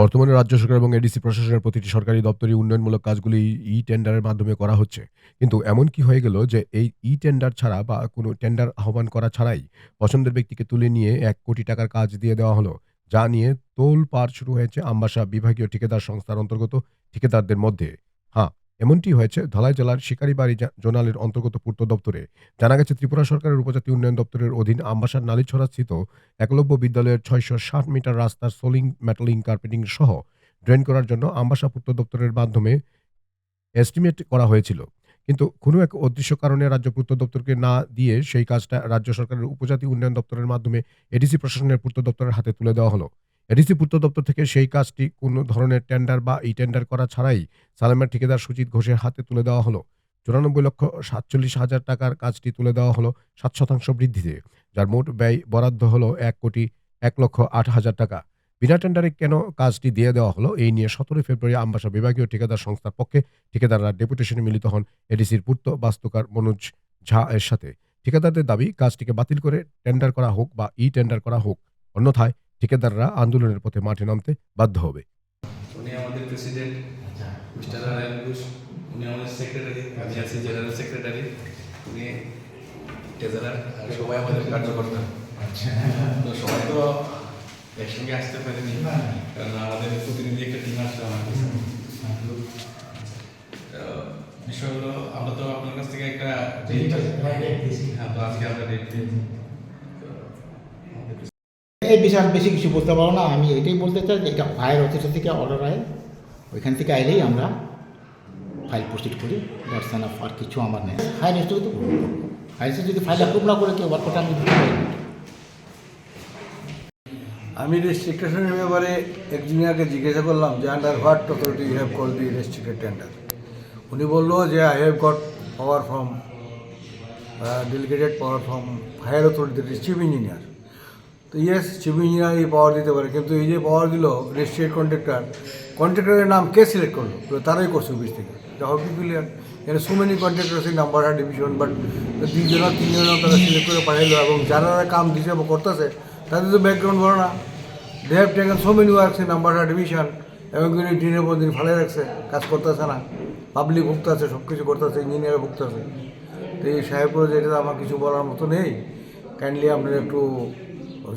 বর্তমানে রাজ্য সরকার এবং এডিসি প্রশাসনের প্রতিটি সরকারি দপ্তরে উন্নয়নমূলক কাজগুলি টেন্ডারের মাধ্যমে করা হচ্ছে। কিন্তু এমন কি হয়ে গেল যে এই টেন্ডার ছাড়া বা কোনো টেন্ডার আহ্বান করা ছাড়াই পছন্দের ব্যক্তিকে তুলে নিয়ে ৳১,০০,০০,০০০ কাজ দিয়ে দেওয়া হলো। যা নিয়ে তোলপাড় শুরু হয়েছে আমবাসা বিভাগীয় ঠিকাদার সংস্থার অন্তর্গত ঠিকাদারদের মধ্যে। হ্যাঁ, এমনটি হয়েছে ধলাই জেলার শিকারীবাড়ি জোনালের অন্তর্গত পূর্ত দপ্তরে। জানা গেছে ত্রিপুরা সরকারের উপজাতি উন্নয়ন দপ্তরের অধীন আমবাসার নালিছড়াস্থিত একলব্য বিদ্যালয়ের ৬৬০ মিটার রাস্তার সোলিং, মেটালিং, কার্পেটিং সহ ড্রেন করার জন্য আমবাসা পূর্ত দপ্তরের মাধ্যমে এস্টিমেট করা হয়েছিল। কিন্তু কোনো এক অদৃশ্য কারণে রাজ্য পূর্ত দপ্তরকে না দিয়ে সেই কাজটা রাজ্য সরকারের উপজাতি উন্নয়ন দপ্তরের মাধ্যমে এডিসি প্রশাসনের পূর্ত দপ্তরের হাতে তুলে দেওয়া হলো। এডিসি পূর্ত দপ্তর থেকে সেই কাজটি কোনো ধরনের টেন্ডার বা টেন্ডার করা ছাড়াই সালেমের ঠিকাদার সুজিত ঘোষের হাতে তুলে দেওয়া হলো। ৯৪,৪৭,০০০ টাকার কাজটি তুলে দেওয়া হলো ৭% বৃদ্ধিতে, যার মোট ব্যয় বরাদ্দ হলো ১,০৮,০০০ টাকা। বিনা টেন্ডারে কেন কাজটি দিয়ে দেওয়া হলো, এই নিয়ে ১৭ ফেব্রুয়ারি আমবাসা বিভাগীয় ঠিকাদার সংস্থার পক্ষে ঠিকাদাররা ডেপুটেশনে মিলিত হন এডিসির পূর্ত বাস্তুকার মনোজ ঝা এর সাথে। ঠিকাদারদের দাবি কাজটিকে বাতিল করে টেন্ডার করা হোক বা টেন্ডার করা হোক, অন্যথায় ঠিকাদাররা আন্দোলনের পথে মাঠে নামতে বাধ্য হবে। উনি আমাদের প্রেসিডেন্ট মিস্টার নারায়ণ ঘোষ, উনি আমাদের সেক্রেটারি, আমি আছি জেনারেল সেক্রেটারি, উনি ট্রেজারার, আর সবাই আমাদের কার্যকর্তা। তো সবাই তো একসঙ্গে আসতে পারেনি, কারণ আমাদের প্রতিনিধি একটা টিম আসছে আমার কাছে। বিষয় হলো আমরা তো আপনার কাছ থেকে একটা হ্যাঁ, তো আজকে আমরা ডেট পেয়েছি। এই বিষয়ে বেশি কিছু বলতে পারবো না। আমি এটাই বলতে চাই যে এটা ফায়ার অথরিটি থেকে অর্ডার আয়, ওইখান থেকে আইলেই আমরা ফাইল প্রসিড করি। দ্যাটস এনাফ, আর কিছু আমার নেই। ফাইল এসে তো ফাইল যদি ফাইল অ্যাপ্রুভ না করে কেউ ওয়ার্কটা আমি দিতে পারি। আমি রেস্ট্রিকশনের ব্যাপারে ইঞ্জিনিয়ারকে জিজ্ঞাসা করলাম যে under what authority you have call the restricted tender. উনি বললো যে I have got power from delegated power from fire authority, that is chief engineer. তো ইয়েস, চিফ ইঞ্জিনিয়ার এই পাওয়ার দিতে পারে, কিন্তু এই যে পাওয়ার দিল রেজিস্ট্রেটেড কন্ট্রাক্টরের নাম কে সিলেক্ট করলো? তারাই করছে অফিস থেকে। How to clear? এখানে সো মেনি কন্ট্রাক্টর এই নাম্বার আর ডিভিশন, বাট দুইজনা তিনজনা তারা সিলেক্ট করে পাঠাইলো, এবং যারা কাম দিছে বা করতেছে তাদের তো ব্যাকগ্রাউন্ড বলো না। They have taken so many works in number আর ডিভিশন, এবং দিনের পর দিন ফালে রাখছে, কাজ করতেছে না, পাবলিক ভুগতেছে, সব কিছু করতেছে, ইঞ্জিনিয়ার ভুগতেছে। তো এই সাহেব করে এটা আমার কিছু বলার মতো নেই। কাইন্ডলি আপনারা একটু,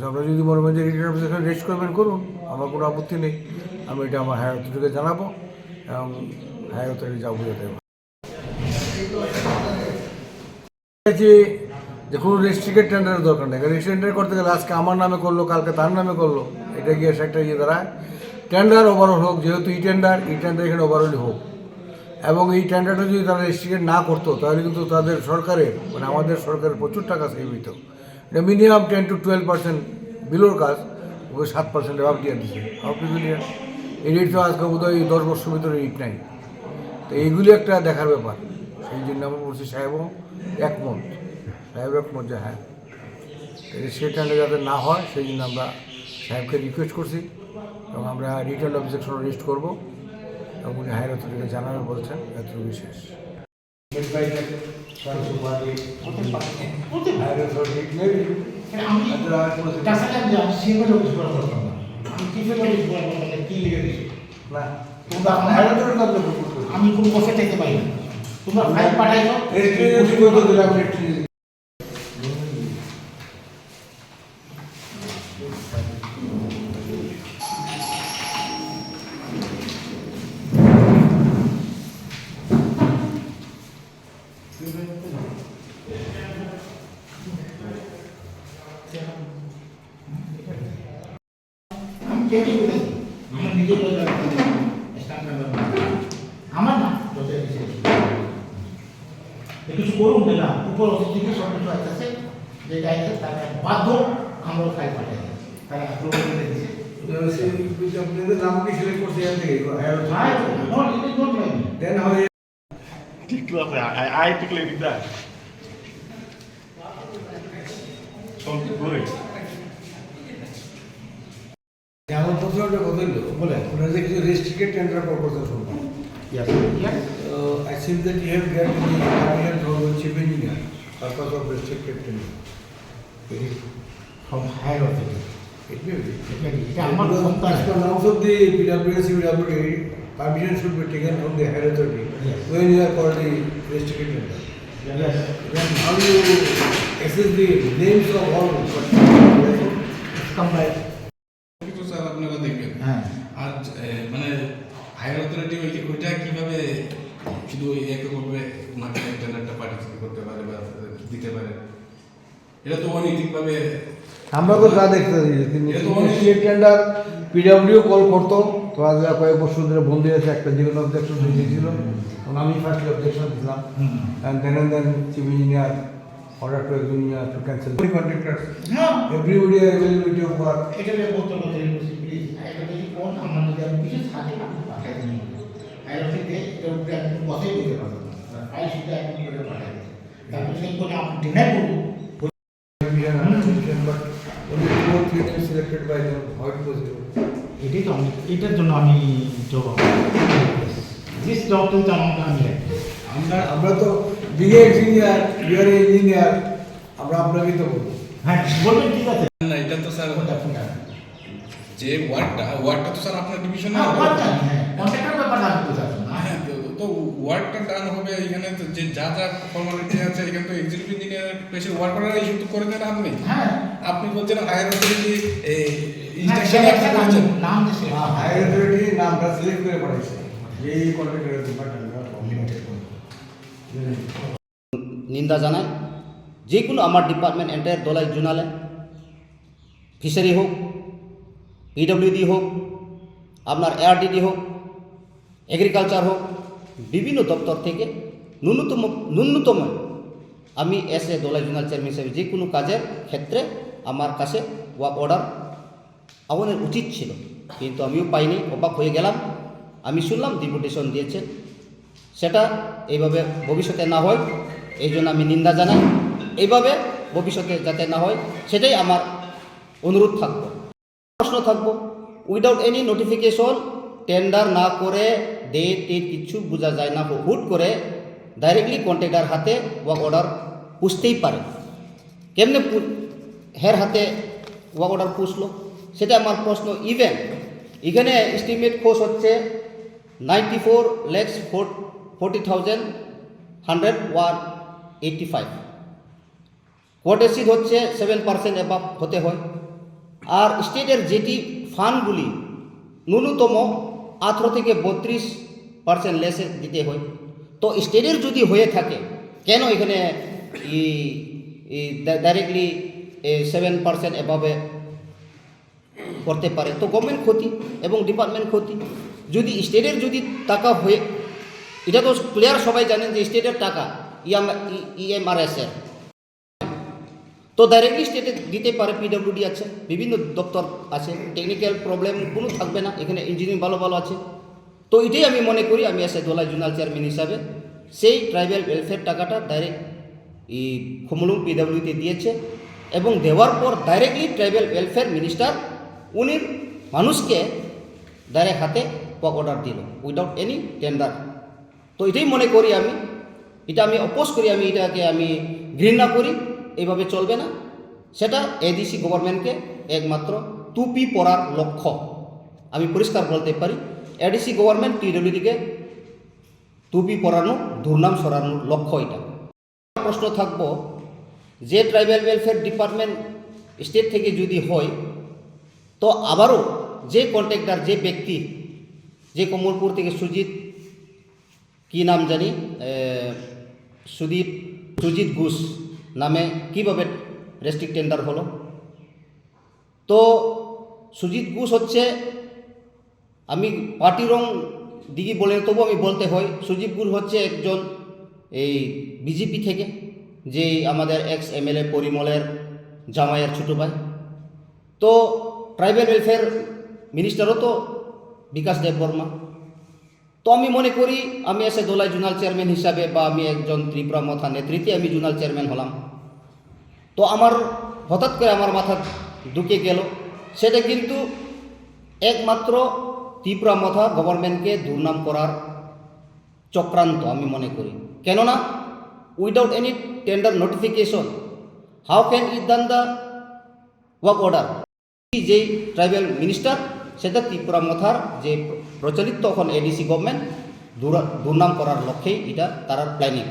আপনারা যদি মনে করেন যে রিটার্ন অ্যাপ্লিকেশন রেজিস্ট করবেন করুন, আমার কোনো আপত্তি নেই। আমি এটা আমার হায়ার অথরিটিকে জানাবো, এবং হায়ার অথরিটি যা বুঝে দেবো। যে কোনো রেজিস্ট্রিক্টেড টেন্ডারের দরকার নেই। রেজিস্ট্রিক্টেড টেন্ডার করতে গেলে আজকে আমার নামে করলো, কালকে তার নামে করলো, এটা গিয়ে একটা দাঁড়ায়। টেন্ডার ওভারঅল হোক, যেহেতু টেন্ডার এখানে ওভারঅলই হোক, এবং এই টেন্ডারটা যদি তারা রেজিস্ট্রিক্টেড না করতো তাহলে কিন্তু তাদের সরকারের, মানে আমাদের সরকারের প্রচুর টাকা সেভ হইত। এটা মিনিমাম 10 to 12% বিলোর কাজ, ওকে 7% অফ দিয়ে দিচ্ছে। অফ ক্লিয়ার এই রেট তো আজকে বোধহয় 10 বছর ভিতরে রেট নাই। তো এইগুলি একটা দেখার ব্যাপার। সেই জন্য আমরা বলছি সাহেবও একমত, যে হ্যাঁ সেই টেন্ডার যাতে না হয় সেই জন্য আমরা সাহেবকে রিকোয়েস্ট করছি, এবং আমরা রিটার্ন অবজেকশন রেজিস্ট করবো, এবং উনি হায়ার অথরিটিকে জানাবে বলছেন। এত বিশেষ আমি কোন বসে থেকে পাই না, তোমরা ফাইল পাঠাইছো। আমার না কিছু করুন না, উপর দিকে সব কিছু আছে, যে গাইছে তারা বাধ্য আমরা ফাইল পাঠাই, তারা অ্যাপ্রুভ করে দিয়েছে। আপনাদের নাম কি সিলেক্ট করছে এখান থেকে? দেন হবে ঠিক আছে, I took like that. Something good. আমার প্রশ্ন একটা কথা হলো, বলে ওরা যে কিছু রেস্ট্রিক্টেড টেন্ডার প্রপোজাল শুনলাম। I think that you have got the guardian role of chief engineer purpose of restricted tender. From higher authority. এটা আমার ক্ষমতা As নাই। per norms of the PWS, PWD, permission should be taken from the higher authority Yes. when you are called the restricted tender. Yes. Then how you access the names of all, Come by. কিন্তু sir আপনারা দেখবেন হ্যাঁ। আর মানে higher authority ওইটা কিভাবে শুধু ওই এককভাবে ওনাকে টেন্ডারটা পার্টিসিপেট করতে পারে বা দিতে পারে, এটা তো অনৈতিকভাবে। আমরা তো যা দেখতে পাই কিন্তু এটা তো অনেক- স্টেট টেন্ডার পিডব্লিউ কল করতো, তো আজ কয়েক বছর ধরে বন্ধ আছে, একটা যেগুলো অবজেকশন দিয়েছিল, তখন আমি ফার্স্টলি অবজেকশন দিলাম, and then chief engineer order to engineer to cancel contractor হ্যাঁ। Everybody availability of work. এটা বলতে বলতে প্লিজ এটা যদি কোন আমার যদি আমি কিছু থাকে আপনি পাঠাই দিন আইরন থেকে এটা উপরে আপনি কথাই বলতে পারবেন না আই সেটা আপনি করে পাঠাই দিন তারপর সেই কোন আপনি ডিনাই করুন But only 2 or 3 names selected by them, how it was given. এটাই তো আমি এটার জন্য আমি জবাব জিস জবটা তো আমি রাখি আমরা তো বিগে ইঞ্জিনিয়ার, ইউআর ইঞ্জিনিয়ার, আমরা আপনাকেই তো বলবো। হ্যাঁ বলবেন ঠিক আছে না, এটা তো স্যার যে ওয়ার্ডটা তো স্যার আপনার ডিভিশনে হ্যাঁ ওয়ার্ড জানি হ্যাঁ কন্ট্রাক্টর ব্যাপারটা আমি বুঝতে পারছি না হ্যাঁ, তো ওয়ার্ডটা ডান হবে এখানে, তো যে যা যা ফর্মালিটি আছে এখানে তো এক্সিকিউটিভ ইঞ্জিনিয়ার প্রেসিড ওয়ার্ড করার ইস্যু তো করে দেন আপনি। হ্যাঁ আপনি বলছেন হায়ার অথরিটি ইনস্ট্রাকশন ইনস্ট্রাকশন আপনি করেছেন। নাম দিছে হায়ার অথরিটি নামটা সিলেক্ট করে পাঠাইছে, এই কন্ট্রাক্টরের ডিপার্টমেন্ট নিন্দা জানাই। যে কোনো আমার ডিপার্টমেন্ট এন্টায়ার দলাই জোনালে ফিশারি হোক, পিডব্লিউডি হোক, আপনার এআরডিডি হোক, এগ্রিকালচার হোক, বিভিন্ন দপ্তর থেকে ন্যূনতম আমি S A Dalai zonal chairman হিসেবে যে কোনো কাজের ক্ষেত্রে আমার কাছে ওয়ার্ক অর্ডার আহ্বানের উচিত ছিল, কিন্তু আমিও পাইনি, অবাক হয়ে গেলাম। আমি শুনলাম ডেপুটেশন দিয়েছে, সেটা এইভাবে ভবিষ্যতে না হয় এই জন্য আমি নিন্দা জানাই। এইভাবে ভবিষ্যতে যাতে না হয় সেটাই আমার অনুরোধ থাকবো। প্রশ্ন থাকবো, উইদাউট এনি নোটিফিকেশন টেন্ডার না করে ডেট কিছু বোঝা যায় না, হুট করে ডাইরেক্টলি কন্ট্রাক্টর হাতে ওয়ার্ক অর্ডার পুষতেই পারে। কেমনে হের হাতে ওয়ার্ক অর্ডার পুষলো সেটা আমার প্রশ্ন। ইভেন এখানে এস্টিমেট কোর্স হচ্ছে 94,40,185, কোয়ার্টারশিট হচ্ছে 7% অ্যাবাভ হতে হয়। আর স্টেটের যেটি ফান্ডগুলি ন্যূনতম 18 থেকে 32% লেসে দিতে হয়। তো স্টেটের যদি হয়ে থাকে কেন এখানে ডাইরেক্টলি 7% অ্যাবাভে করতে পারে? তো গভর্নমেন্ট ক্ষতি এবং ডিপার্টমেন্ট ক্ষতি। যদি স্টেটের যদি টাকা হয়ে, এটা তো ক্লিয়ার সবাই জানেন যে স্টেটের টাকা ইএমআরএসের, তো ডাইরেক্টলি স্টেটে দিতে পারে। পিডব্লিউডি আছে, বিভিন্ন দপ্তর আছে, টেকনিক্যাল প্রবলেম কোনো থাকবে না, এখানে ইঞ্জিনিয়ারিং ভালো ভালো আছে। তো এটাই আমি মনে করি, আমি S A Dalai zonal chairman হিসাবে সেই ট্রাইবাল ওয়েলফেয়ার টাকাটা ডাইরেক্ট খুমলুং পিডব্লিউতে দিয়েছে এবং দেওয়ার পর ডাইরেক্টলি ট্রাইবাল ওয়েলফেয়ার মিনিস্টার উনি মানুষকে ডাইরেক্ট হাতে ওয়ার্ক অর্ডার দিল উইদাউট এনি টেন্ডার। তো এটাই মনে করি আমি, এটা আমি অপোজ করি, আমি এটাকে আমি ঘৃণা করি, এইভাবে চলবে না। সেটা এডিসি গভর্নমেন্টকে একমাত্র টুপি পরার লক্ষ্য, আমি পরিষ্কার বলতে পারি। এডিসি গভর্নমেন্ট পিডব্লিউডিকে টুপি পরানো, দুর্নাম সরানোর লক্ষ্য এটা। প্রশ্ন থাকবো, যে ট্রাইবাল ওয়েলফেয়ার ডিপার্টমেন্ট স্টেট থেকে যদি হয়, তো আবারও যে কন্ট্রাক্টর, যে ব্যক্তি, যে কমলপুর থেকে সুজিত, কি নাম জানি, সুজিত ঘোষ নামে কিভাবে রেস্ট্রিক্ট টেন্ডার হলো? তো সুজিত ঘোষ হচ্ছে, আমি পার্টি রং দিকে বলে তবু আমি বলতে হয়, সুজিত ঘোষ হচ্ছে একজন এই বিজেপি থেকে, যে আমাদের এক্স এমএলএ পরিমলের জামাইয়ের ছোটো ভাই। তো ট্রাইবাল ওয়েলফেয়ার মিনিস্টারও তো বিকাশ দেববর্মা। তো আমি মনে করি, আমি এসে দলাই জোনাল চেয়ারম্যান হিসাবে, বা আমি একজন ত্রিপুরা মথা নেতৃত্বে আমি জোনাল চেয়ারম্যান হলাম, তো আমার হঠাৎ করে আমার মাথা ঢুকে গেল। সেটা কিন্তু একমাত্র ত্রিপুরা মথা গভর্নমেন্টকে দুর্নাম করার চক্রান্ত আমি মনে করি। কেননা without any tender notification, how can it done the work order? যে ট্রাইবেল মিনিস্টার সেটা ত্রিপুরা মথার যে প্রচলিত এখন এডিসি গভর্নমেন্ট দুর্নাম করার লক্ষ্যেই এটা তার প্ল্যানিং।